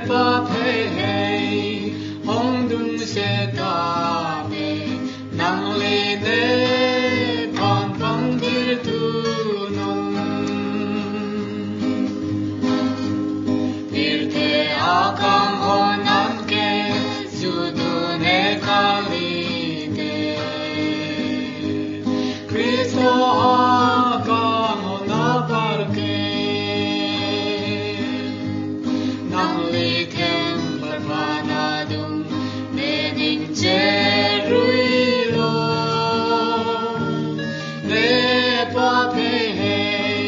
pa phê hay hong dung se ta me nang le ne con phong dir tu non ir te akam honan ke judu ne kali de Cristo akam hona parke nang le kem barmanadum ne ning cherui lo ne pa pe hey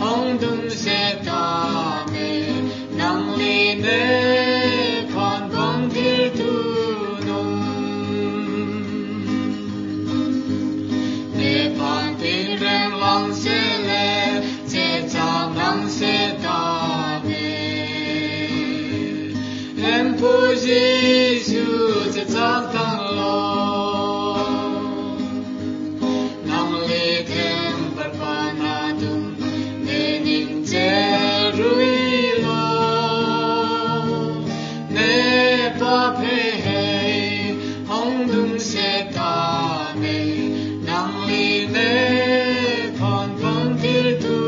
hong dum se ta me nang le ne con bong dir tu non ne pan tin reng lang se le che chang nang se ta me em pu Giêsu che chang tang lo nang le kem par pa na dum ne ning che rui lo ne pa pe hey hong dum se ta me nang le ne con phong dir tu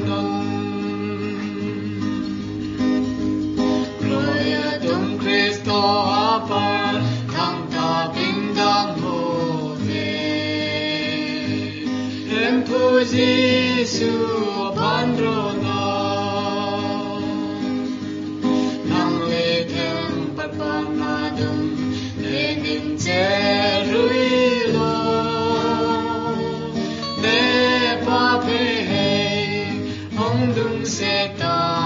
non Gloria dum Christo apar thang ta bình đẳng vô về em pu Giêsu pandrona nang le kem par pa na dum ne ning che rui lo ne pa pe hey hong dum se ta